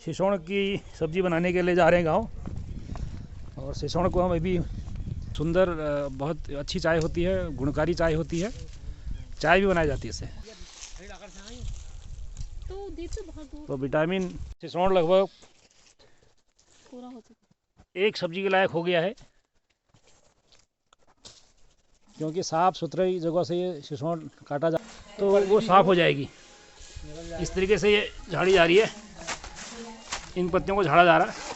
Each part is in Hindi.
सिसोण की सब्ज़ी बनाने के लिए जा रहे हैं गाँव। और सिसोण को हम अभी सुंदर, बहुत अच्छी चाय होती है, गुणकारी चाय होती है, चाय भी बनाई जाती है इससे। तो विटामिन सिसोण लगभग पूरा हो चुका, एक सब्जी के लायक हो गया है, क्योंकि साफ़ सुथरी जगह से ये सिसोण काटा जा तो वो साफ़ हो जाएगी। इस तरीके से ये झाड़ी जा रही है, इन पत्तियों को झाड़ा जा रहा है।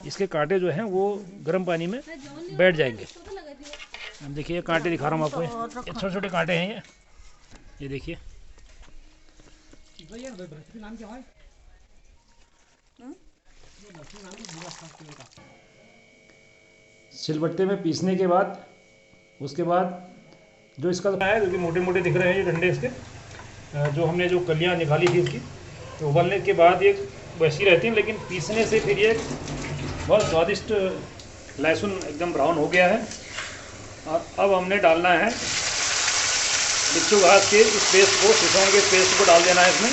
इसके कांटे जो हैं वो गर्म पानी में बैठ जाएंगे। अब देखिए ये कांटे दिखा रहा हूँ आपको, ये छोटे छोटे कांटे हैं ये देखिए। सिलबट्टे में पीसने के बाद उसके बाद जो इसका है, जो कि मोटे मोटे दिख रहे हैं ये डंडे इसके, जो हमने जो कलियां निकाली थी उसकी, तो उबलने के बाद ये वैसी रहती हैं, लेकिन पीसने से फिर ये बहुत स्वादिष्ट लहसुन एकदम ब्राउन हो गया है। और अब हमने डालना है बिच्छू घास के इस पेस्ट को, सिसोण के पेस्ट को डाल देना है इसमें।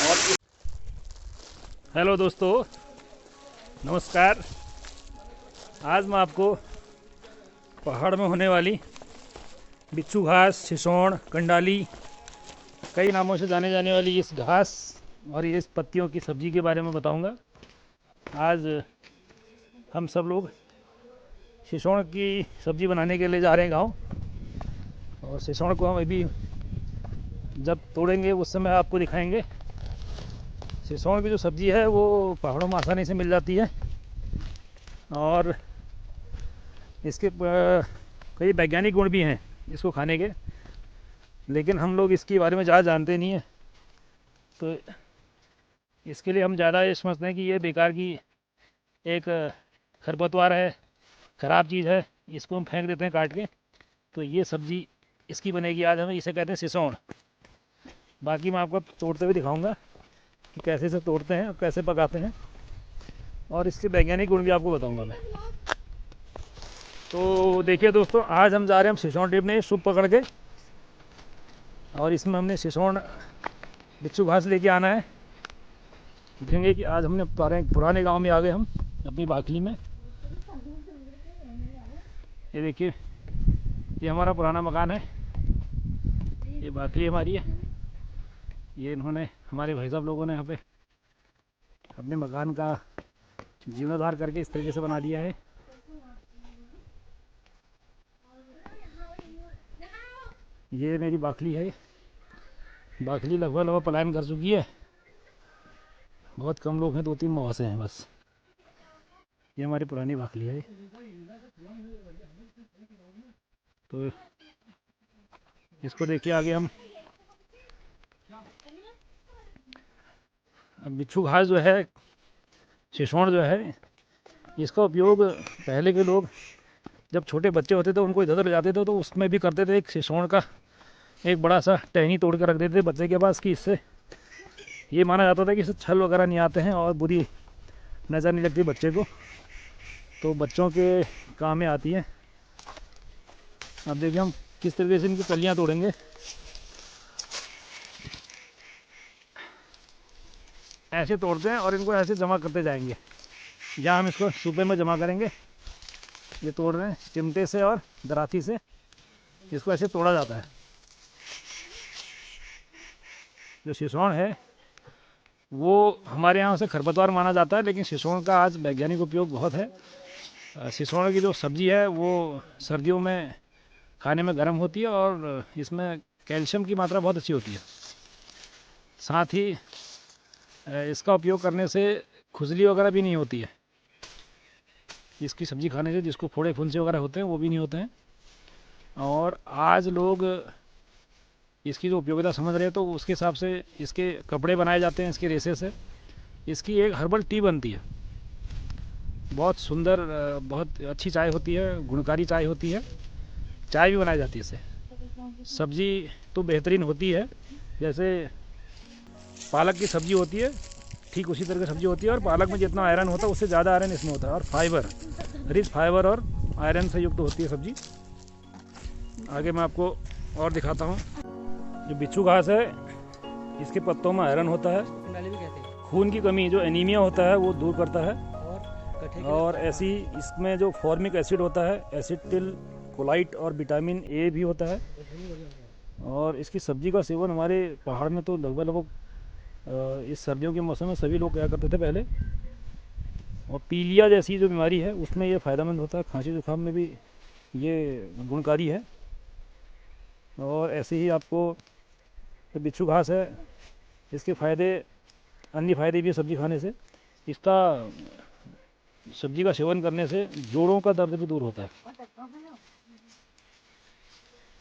और हेलो दोस्तों, नमस्कार। आज मैं आपको पहाड़ में होने वाली बिच्छू घास, सिसोण, कंडाली, कई नामों से जाने जाने वाली इस घास और इस पत्तियों की सब्ज़ी के बारे में बताऊंगा। आज हम सब लोग सिसोण की सब्ज़ी बनाने के लिए जा रहे हैं गाँव। और सिसोण को हम अभी जब तोड़ेंगे उस समय आपको दिखाएंगे। सिसोण की जो सब्ज़ी है वो पहाड़ों में आसानी से मिल जाती है और इसके कई वैज्ञानिक गुण भी हैं इसको खाने के, लेकिन हम लोग इसके बारे में ज़्यादा जानते नहीं हैं। तो इसके लिए हम ज़्यादा ये समझते हैं कि ये बेकार की एक खरपतवार है, ख़राब चीज़ है, इसको हम फेंक देते हैं काट के। तो ये सब्ज़ी इसकी बनेगी आज, हमें इसे कहते हैं सिसोण। बाकी मैं आपको तोड़ते हुए दिखाऊंगा कि कैसे इसे तोड़ते हैं और कैसे पकाते हैं, और इसके वैज्ञानिक गुण भी आपको बताऊंगा मैं। तो देखिए दोस्तों, आज हम जा रहे हैं हम सिसोण टिपने सूप पकड़ के, और इसमें हमने सिसोण बिच्छू घास लेके आना है। देखेंगे कि आज हमने पुराने गांव में आ गए हम अपनी बाखली में। ये देखिए, ये हमारा पुराना मकान है, ये बाखली हमारी है। ये इन्होंने, हमारे भाई साहब लोगों ने यहाँ पे अपने मकान का जीर्णोद्धार करके इस तरीके से बना दिया है। ये मेरी बाखली है। बाखली लगभग पलायन कर चुकी है, बहुत कम लोग हैं, 2-3 मवासे हैं बस। ये हमारी पुरानी बाखली है। तो इसको देखिए आगे हम, अब बिच्छू घास जो है, सिसोण जो है, इसका उपयोग पहले के लोग जब छोटे बच्चे होते थे उनको इधर उधर ले जाते थे तो उसमें भी करते थे। एक सिसोण का एक बड़ा सा टहनी तोड़ कर रख देते थे बच्चे के पास, कि इससे ये माना जाता था कि इससे छल वगैरह नहीं आते हैं और बुरी नज़र नहीं लगती बच्चे को, तो बच्चों के काम में आती है। अब देखिए हम किस तरीके से इनकी कलियां तोड़ेंगे। ऐसे तोड़ते हैं और इनको ऐसे जमा करते जाएंगे। यहाँ हम इसको सूपे में जमा करेंगे। ये तोड़ रहे हैं चिमटे से और दराती से, इसको ऐसे तोड़ा जाता है। जो सिसोण है वो हमारे यहाँ से खरपतवार माना जाता है, लेकिन सिसोण का आज वैज्ञानिक उपयोग बहुत है। सिसोण की जो सब्ज़ी है वो सर्दियों में खाने में गर्म होती है और इसमें कैल्शियम की मात्रा बहुत अच्छी होती है। साथ ही इसका उपयोग करने से खुजली वगैरह भी नहीं होती है। इसकी सब्ज़ी खाने से जिसको फोड़े फुंसे वगैरह होते हैं वो भी नहीं होते हैं। और आज लोग इसकी जो उपयोगिता समझ रहे हैं तो उसके हिसाब से इसके कपड़े बनाए जाते हैं, इसके रेशे से। इसकी एक हर्बल टी बनती है, बहुत सुंदर, बहुत अच्छी चाय होती है, गुणकारी चाय होती है, चाय भी बनाई जाती है इससे। सब्ज़ी तो बेहतरीन होती है, जैसे पालक की सब्ज़ी होती है ठीक उसी तरह की सब्ज़ी होती है, और पालक में जितना आयरन होता है उससे ज़्यादा आयरन इसमें होता है, और फाइबर, रिच फाइबर और आयरन से युक्त होती है सब्ज़ी। आगे मैं आपको और दिखाता हूँ। जो बिच्छू घास है इसके पत्तों में आयरन होता है, खून की कमी जो एनीमिया होता है वो दूर करता है। और और ऐसी इसमें जो फॉर्मिक एसिड होता है, एसिटिल कोलाइट और विटामिन ए भी होता है। और इसकी सब्जी का सेवन हमारे पहाड़ में तो लगभग लगभग इस सर्दियों के मौसम में सभी लोग क्या करते थे पहले। और पीलिया जैसी जो बीमारी है उसमें ये फ़ायदेमंद होता है, खांसी जुकाम में भी ये गुणकारी है। और ऐसे ही आपको जो बिच्छू घास है इसके फ़ायदे, अन्य फ़ायदे भी है सब्ज़ी खाने से। इसका सब्ज़ी का सेवन करने से जोड़ों का दर्द भी दूर होता है।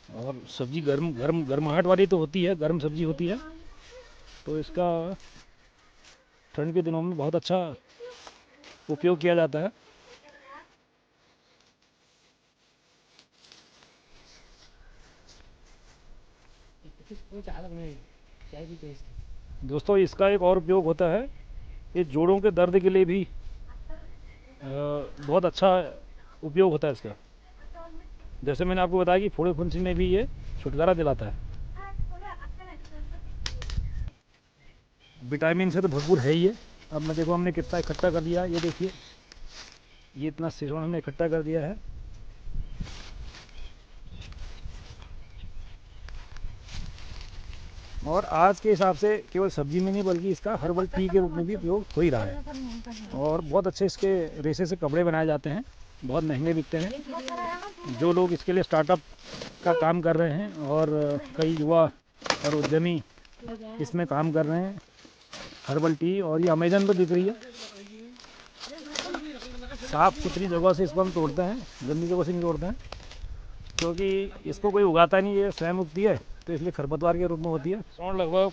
और सब्ज़ी गर्म गर्म गर्माहट वाली तो होती है, गर्म सब्ज़ी होती है, तो इसका ठंड के दिनों में बहुत अच्छा उपयोग किया जाता है। दोस्तों इसका एक और उपयोग होता है, ये जोड़ों के दर्द के लिए भी बहुत अच्छा उपयोग होता है इसका। जैसे मैंने आपको बताया कि फोड़े फुंसी में भी ये छुटकारा दिलाता है। विटामिन से तो भरपूर है ही ये। अब मैं देखो हमने कितना इकट्ठा कर लिया, ये देखिए ये इतना सेवन हमने इकट्ठा कर दिया है। और आज के हिसाब से केवल सब्जी में नहीं बल्कि इसका हर्बल टी के रूप में भी उपयोग हो ही रहा है। और बहुत अच्छे इसके रेशे से कपड़े बनाए जाते हैं, बहुत महंगे बिकते हैं। जो लोग इसके लिए स्टार्टअप का काम कर रहे हैं और कई युवा और उद्यमी इसमें काम कर रहे हैं, हर्बल टी, और ये अमेजन पर बिक रही है। साफ सुथरी जगह से इसको हम तोड़ते हैं, गंदी जगह से नहीं तोड़ते हैं, क्योंकि इसको कोई उगाता नहीं, ये स्वयं उगती है, तो इसलिए खरपतवार के रूप में होती है। और लगभग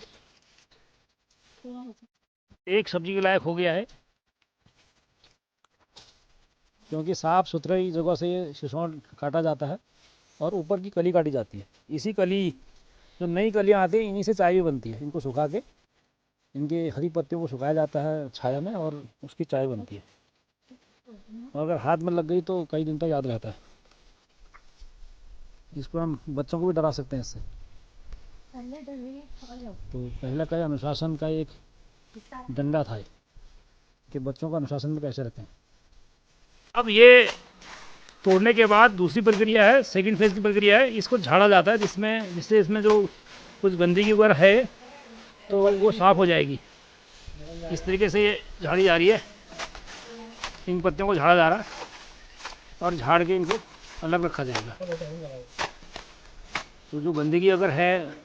पूरा हो चुका एक सब्जी के लायक हो गया है, क्योंकि साफ सुथरी जगह से ये सिसौन काटा जाता है और ऊपर की कली काटी जाती है। इसी कली, जो नई कलियाँ आती हैं, इन्हीं से चाय भी बनती है। इनको सुखा के, इनके हरी पत्तियों को सुखाया जाता है छाया में और उसकी चाय बनती है। और अगर हाथ में लग गई तो कई दिन तक याद रहता है। इसको हम बच्चों को भी डरा सकते हैं इससे। तो पहला का अनुशासन का एक डंडा था कि बच्चों को अनुशासन में कैसे रखें। अब ये तोड़ने के बाद दूसरी प्रक्रिया है, सेकंड फेज की प्रक्रिया है, इसको झाड़ा जाता है, जिससे इसमें जो कुछ गंदगी वगैरह है तो वो साफ़ हो जाएगी। इस तरीके से ये झाड़ी जा रही है, इन पत्तियों को झाड़ा जा रहा है और झाड़ के इनको अलग रखा जाएगा। तो जो गंदगी अगर है,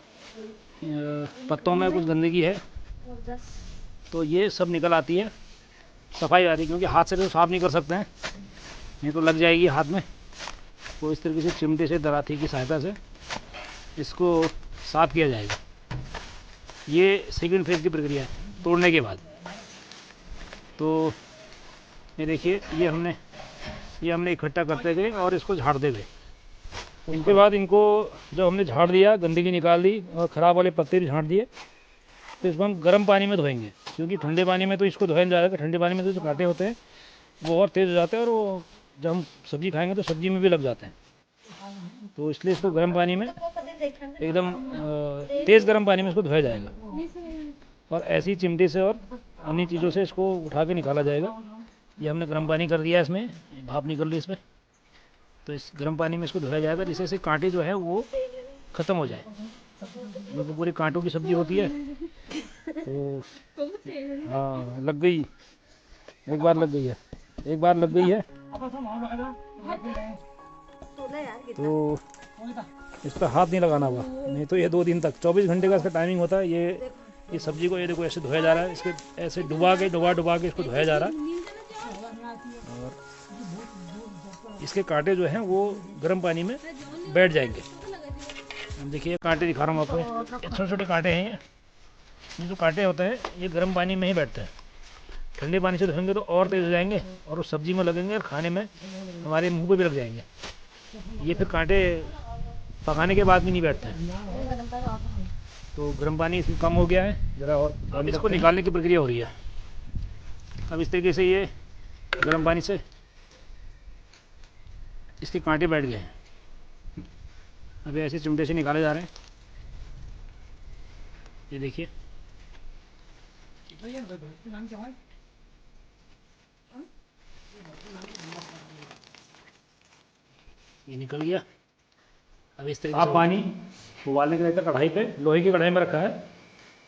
पत्तों में कुछ गंदगी है तो ये सब निकल आती है, सफाई आ रही है, क्योंकि हाथ से तो साफ़ नहीं कर सकते हैं, नहीं तो लग जाएगी हाथ में। तो इस तरीके से चिमटे से, दराती की सहायता से इसको साफ़ किया जाएगा। ये सेकंड फेज की प्रक्रिया है तोड़ने के बाद। तो ये देखिए, ये हमने इकट्ठा करते गए और इसको झाड़ते गए। इनके बाद इनको जब हमने झाड़ दिया, गंदगी निकाल दी और ख़राब वाले पत्ते भी झाड़ दिए, तो इसको हम गर्म पानी में धोएंगे, क्योंकि ठंडे पानी में तो इसको धोया नहीं जाएगा। ठंडे पानी में तो जो कांटे होते हैं वो और तेज़ हो जाते हैं, और वो जब हम सब्ज़ी खाएंगे तो सब्ज़ी में भी लग जाते हैं। तो इसलिए इसको गर्म पानी में, एकदम तेज़ गर्म पानी में इसको धोया जाएगा और ऐसी चिमटे से और अन्य चीज़ों से इसको उठा के निकाला जाएगा। ये हमने गर्म पानी कर दिया, इसमें भाप निकल रही इसमें, तो इस गर्म पानी में इसको धोया जाएगा, जिससे से कांटे जो है वो ख़त्म हो जाए। क्योंकि पूरी कांटों की सब्ज़ी होती है। तो हाँ, लग गई, एक बार लग गई है, एक बार लग गई है, तो इस पर हाथ नहीं लगाना हुआ, नहीं तो ये 2 दिन तक, 24 घंटे का इसका टाइमिंग होता है। ये इस सब्ज़ी को, ये देखो ऐसे धोया जा रहा है, इसके ऐसे डुबा के इसको धोया जा रहा है। और इसके कांटे जो हैं वो गर्म पानी में बैठ जाएंगे। देखिए कांटे दिखा रहा हूँ आपको, छोटे छोटे कांटे हैं ये जो कांटे होते हैं ये गर्म पानी में ही बैठते हैं। ठंडे पानी से धोएंगे तो और तेज़ हो जाएंगे और उस सब्ज़ी में लगेंगे और खाने में हमारे मुंह पे भी लग जाएंगे। ये फिर कांटे पकाने के बाद भी नहीं बैठते हैं। तो गर्म पानी इसमें कम हो गया है ज़रा, और अब इसको निकालने की प्रक्रिया हो रही है। अब इस तरीके से ये गर्म पानी से इसके कांटे बैठ गए हैं। अभी ऐसे चिमटे से निकाले जा रहे हैं, ये देखिए ये निकल गया। अब इस तरीके से पानी उबालने के लिए कढ़ाई पे, लोहे की कढ़ाई में रखा है,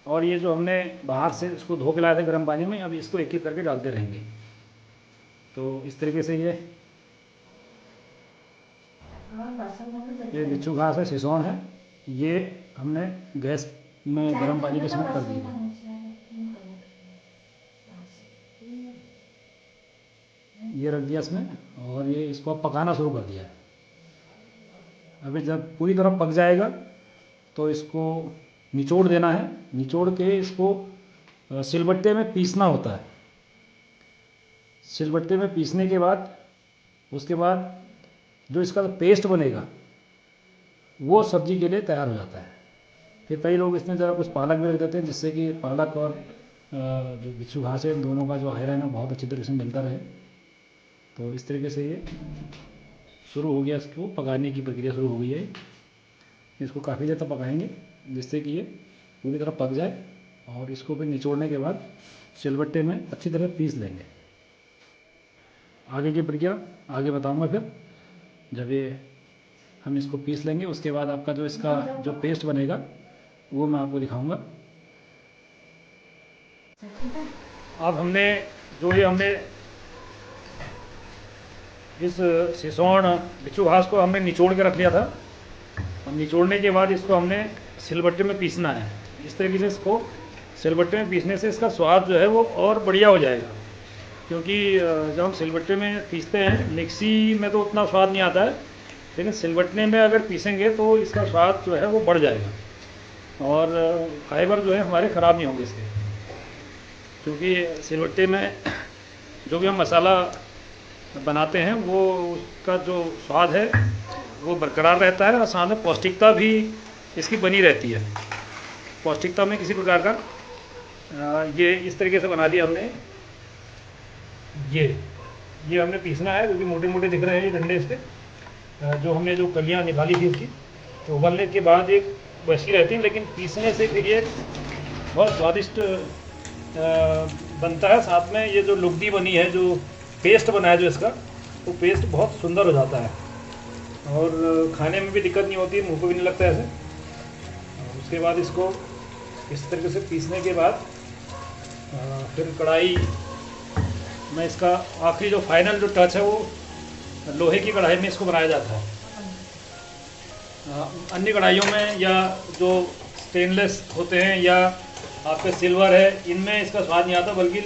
और ये जो हमने बाहर से इसको धो के लाए थे गर्म पानी में, अब इसको एक एक करके डालते रहेंगे। तो इस तरीके से ये बिच्छू घास है, सिसोन है, ये हमने गैस में गर्म पानी के साथ कर दिया। ये रख दिया इसमें, और ये इसको अब पकाना शुरू कर दिया है। अभी जब पूरी तरह पक जाएगा तो इसको निचोड़ देना है। निचोड़ के इसको सिलबट्टे में पीसना होता है। सिलबट्टे में पीसने के बाद उसके बाद जो इसका पेस्ट बनेगा वो सब्जी के लिए तैयार हो जाता है। फिर कई लोग इसमें ज़रा कुछ पालक भी रख देते हैं, जिससे कि पालक और जो बिच्छू घास है, दोनों का जो आयरन है बहुत अच्छी तरीके से मिलता रहे। तो इस तरीके से ये शुरू हो गया, इसको पकाने की प्रक्रिया शुरू हो गई है। इसको काफ़ी देर तक पकाएंगे जिससे कि ये पूरी तरह पक जाए, और इसको फिर निचोड़ने के बाद सिलबट्टे में अच्छी तरह पीस लेंगे। आगे की प्रक्रिया आगे बताऊंगा फिर, जब ये हम इसको पीस लेंगे उसके बाद आपका जो इसका जो पेस्ट बनेगा वो मैं आपको दिखाऊंगा। अब हमने इस सिसोन बिच्छू घास को हमने निचोड़ के रख लिया था। और निचोड़ने के बाद इसको हमने सिलबट्टे में पीसना है। इस तरीके से इसको सिलबट्टे में पीसने से इसका स्वाद जो है वो और बढ़िया हो जाएगा, क्योंकि जब हम सिलबट्टे में पीसते हैं, मिक्सी में तो उतना स्वाद नहीं आता है, लेकिन सिलबट्टे में अगर पीसेंगे तो इसका स्वाद जो है वो बढ़ जाएगा, और फाइबर जो है हमारे ख़राब नहीं होंगे इसके, क्योंकि सिलबट्टे में जो भी हम मसाला बनाते हैं वो उसका जो स्वाद है वो बरकरार रहता है, और साथ में पौष्टिकता भी इसकी बनी रहती है। पौष्टिकता में किसी प्रकार का ये इस तरीके से बना दिया हमने। ये हमने पीसना है, क्योंकि मोटे मोटे दिख रहे हैं ये डंडे इसके, जो हमने जो कलियाँ निकाली थी उसकी, तो उबलने के बाद एक वैसी रहती हैं, लेकिन पीसने से फिर ये बहुत स्वादिष्ट बनता है। साथ में ये जो लुगदी बनी है, जो पेस्ट बना है जो इसका, वो पेस्ट बहुत सुंदर हो जाता है, और खाने में भी दिक्कत नहीं होती, मुंह को भी नहीं लगता ऐसे। और उसके बाद इसको इस तरीके से पीसने के बाद फिर कढ़ाई में इसका आखिरी जो फाइनल जो टच है वो लोहे की कढ़ाई में इसको बनाया जाता है। अन्य कढ़ाइयों में या जो स्टेनलेस होते हैं या आपके सिल्वर है, इनमें इसका स्वाद नहीं आता, बल्कि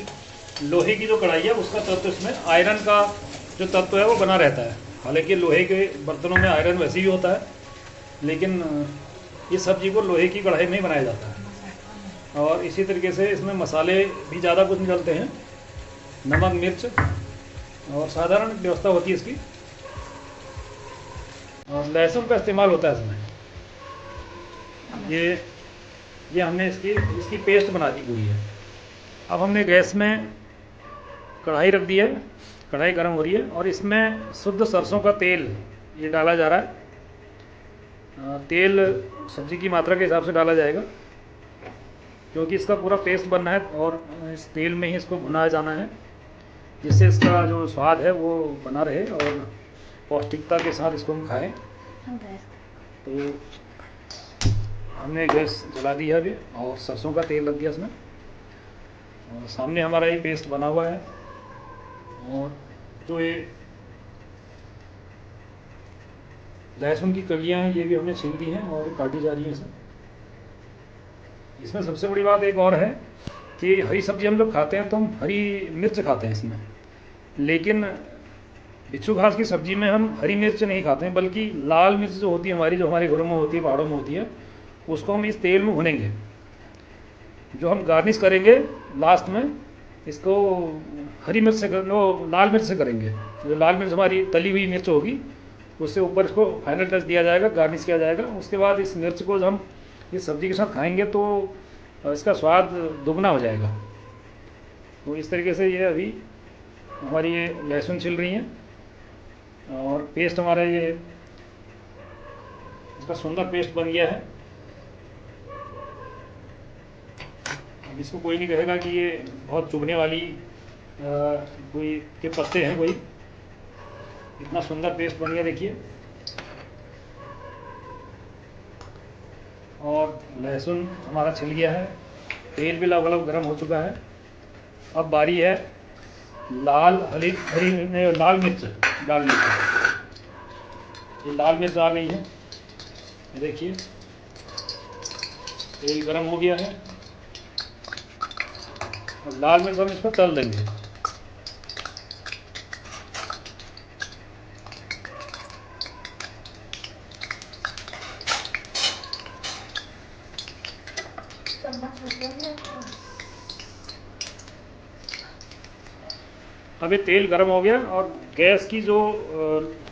लोहे की जो कढ़ाई है उसका तत्व, इसमें आयरन का जो तत्व है वो बना रहता है। हालांकि लोहे के बर्तनों में आयरन वैसे भी होता है, लेकिन इस सब्जी को लोहे की कढ़ाई में ही बनाया जाता है। और इसी तरीके से इसमें मसाले भी ज़्यादा कुछ नहीं डलते हैं, नमक मिर्च और साधारण व्यवस्था होती है इसकी, और लहसुन का इस्तेमाल होता है इसमें। ये हमने इसकी पेस्ट बना दी हुई है। अब हमने गैस में कढ़ाई रख दी है, कढ़ाई गर्म हो रही है, और इसमें शुद्ध सरसों का तेल ये डाला जा रहा है। तेल सब्जी की मात्रा के हिसाब से डाला जाएगा, क्योंकि इसका पूरा पेस्ट बनना है, और इस तेल में ही इसको भुनाया जाना है, जिससे इसका जो स्वाद है वो बना रहे और पौष्टिकता के साथ इसको हम खाएं। तो हमने गैस जला दी है अभी, और सरसों का तेल रख दिया इसमें, और सामने हमारा ये पेस्ट बना हुआ है, और जो ये लहसुन की कलियां हैं ये भी हमने छील दी हैं और काटी जा रही हैं इसमें सबसे बड़ी बात एक और है कि हरी सब्जी हम लोग खाते हैं तो हम हरी मिर्च खाते हैं इसमें, लेकिन बिच्छू घास की सब्जी में हम हरी मिर्च नहीं खाते हैं, बल्कि लाल मिर्च जो होती है हमारी, जो हमारे घरों में होती है, पहाड़ों में होती है, उसको हम इस तेल में भुनेंगे। जो हम गार्निश करेंगे लास्ट में, इसको हरी मिर्च से लाल मिर्च से करेंगे। जो लाल मिर्च हमारी तली हुई मिर्च होगी उससे ऊपर इसको फाइनल टच दिया जाएगा, गार्निश किया जाएगा। उसके बाद इस मिर्च को जब हम इस सब्ज़ी के साथ खाएंगे तो इसका स्वाद दुगना हो जाएगा। तो इस तरीके से ये अभी हमारी ये लहसुन छिल रही हैं, और पेस्ट हमारा ये इसका सुंदर पेस्ट बन गया है। अब इसको कोई नहीं कहेगा कि ये बहुत चुभने वाली कोई के पत्ते हैं। कोई इतना सुंदर पेस्ट बन गया देखिए। और लहसुन हमारा छिल गया है, तेल भी लगभग गर्म हो चुका है। अब बारी है लाल मिर्च डालने की। ये लाल मिर्च आ गई है, ये देखिए तेल गर्म हो गया है। और लाल मिर्च हम इस पर तल देंगे। अभी तेल गर्म हो गया और गैस की जो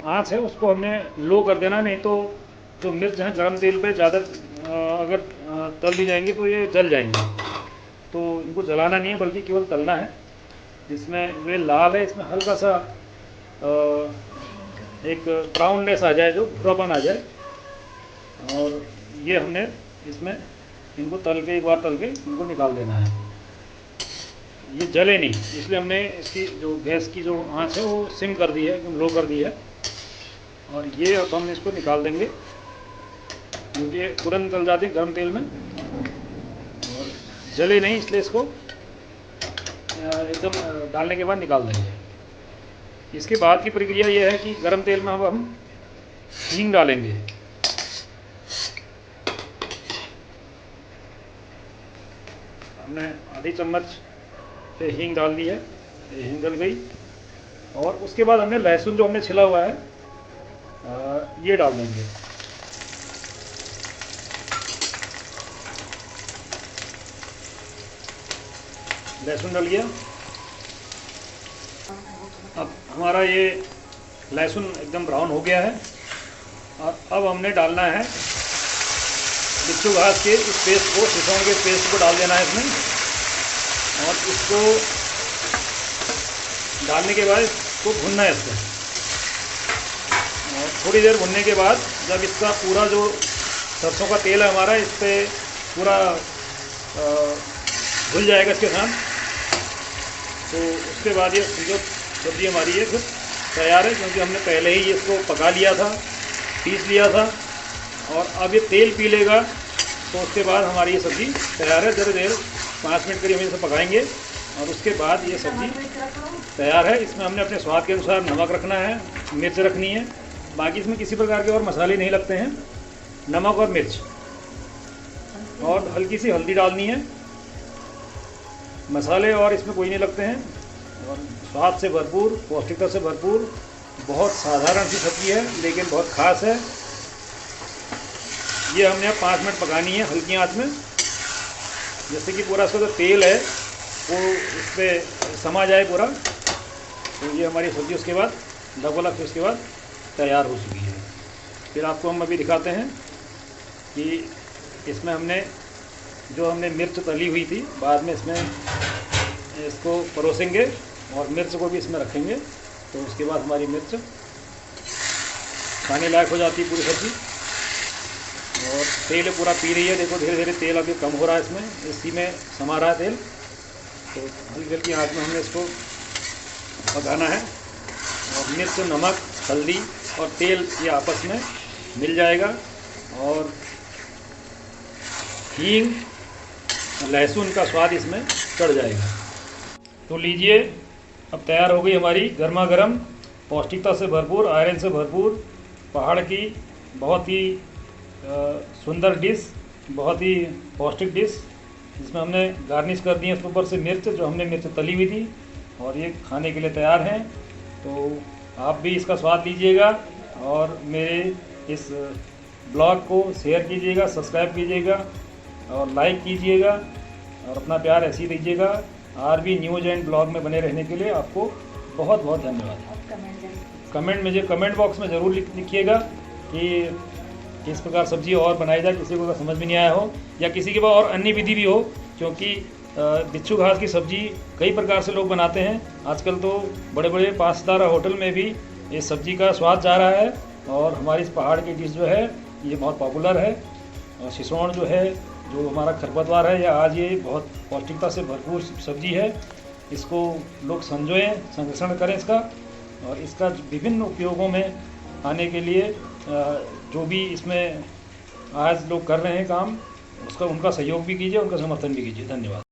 आंच है उसको हमने लो कर देना, नहीं तो जो मिर्च है गर्म तेल पे ज़्यादा अगर तल दी जाएंगी तो ये जल जाएंगी। तो इनको जलाना नहीं है बल्कि केवल तलना है। जिसमें वे लाल है इसमें हल्का सा एक ब्राउननेस आ जाए, जो भूरापन आ जाए। और ये हमने इसमें इनको एक बार तल के इनको निकाल देना है। ये जले नहीं, इसलिए हमने इसकी जो गैस की जो आंच है वो सिम कर दी है, एकदम लो कर दी है। और ये अब हम इसको निकाल देंगे क्योंकि ये तुरंत जल जाती है गर्म तेल में। और जले नहीं इसलिए इसको एकदम डालने के बाद निकाल देंगे। इसके बाद की प्रक्रिया ये है कि गर्म तेल में अब हम हींग डालेंगे। हमने आधी चम्मच से हींग डाल दी है, ये हींग डल गई। और उसके बाद हमने लहसुन जो हमने छिला हुआ है ये डाल देंगे। लहसुन डल गया। अब हमारा ये लहसुन एकदम ब्राउन हो गया है। और अब हमने डालना है बिच्छू घास के इस पेस्ट को, सिसौन के पेस्ट को डाल देना है इसमें। और इसको डालने के बाद इसको भुनना है इसको। और थोड़ी देर भुनने के बाद जब इसका पूरा जो सरसों का तेल है हमारा इस पर पूरा घुल जाएगा इसके साथ, तो उसके बाद ये जो सब्ज़ी हमारी है फिर तैयार है। क्योंकि हमने पहले ही इसको पका लिया था, पीस लिया था। और अब ये तेल पी लेगा तो उसके बाद हमारी ये सब्ज़ी तैयार है। ज़रा देर 5 मिनट करीब हम इसे पकाएंगे और उसके बाद ये सब्ज़ी तैयार है। इसमें हमने अपने स्वाद के अनुसार नमक रखना है, मिर्च रखनी है। बाकी इसमें किसी प्रकार के और मसाले नहीं लगते हैं, नमक और मिर्च और हल्की सी हल्दी डालनी है। मसाले और इसमें कोई नहीं लगते हैं। और स्वाद से भरपूर, पौष्टिकता से भरपूर, बहुत साधारण सी सब्ज़ी है लेकिन बहुत ख़ास है। ये हमने अब 5 मिनट पकानी है हल्की आंच में, जैसे कि पूरा इसका जो तेल है वो इस पर समा जाए पूरा। तो ये हमारी सब्ज़ी उसके बाद लगभग उसके बाद तैयार हो चुकी है। फिर आपको हम अभी दिखाते हैं कि इसमें हमने मिर्च तली हुई थी, बाद में इसमें इसको परोसेंगे और मिर्च को भी इसमें रखेंगे। तो उसके बाद हमारी मिर्च खाने लायक हो जाती है पूरी सब्ज़ी। और तेल पूरा पी रही है, देखो धीरे धीरे तेल अभी कम हो रहा है इसमें, इसी में समा रहा है तेल। तो हल्की हल्की आँच में हमने इसको पकाना है। और मिर्च, नमक, हल्दी और तेल ये आपस में मिल जाएगा और हींग, लहसुन का स्वाद इसमें चढ़ जाएगा। तो लीजिए, अब तैयार हो गई हमारी गर्मा गर्म, पौष्टिकता से भरपूर, आयरन से भरपूर पहाड़ की बहुत ही सुंदर डिश, बहुत ही पौष्टिक डिश। इसमें हमने गार्निश कर दी है इसके ऊपर से मिर्च, जो हमने मिर्च तली हुई थी। और ये खाने के लिए तैयार हैं। तो आप भी इसका स्वाद लीजिएगा और मेरे इस ब्लॉग को शेयर कीजिएगा, सब्सक्राइब कीजिएगा और लाइक कीजिएगा और अपना प्यार ऐसे ही दीजिएगा। आरबी न्यूज़ एंड ब्लॉग में बने रहने के लिए आपको बहुत बहुत धन्यवाद। कमेंट बॉक्स में ज़रूर लिखिएगा कि किस प्रकार सब्जी और बनाई जाए, किसी को अगर समझ में नहीं आया हो या किसी के पास और अन्य विधि भी हो। क्योंकि बिच्छू घास की सब्ज़ी कई प्रकार से लोग बनाते हैं। आजकल तो बड़े बड़े 5 सितारा होटल में भी इस सब्ज़ी का स्वाद जा रहा है। और हमारी इस पहाड़ की डिश जो है ये बहुत पॉपुलर है। और सिसौन जो है जो हमारा खरपतवार है या आज ये बहुत पौष्टिकता से भरपूर सब्जी है, इसको लोग संजोएं, संरक्षण करें इसका, और इसका विभिन्न उपयोगों में आने के लिए जो भी इसमें आज लोग कर रहे हैं काम, उसका उनका सहयोग भी कीजिए, उनका समर्थन भी कीजिए। धन्यवाद।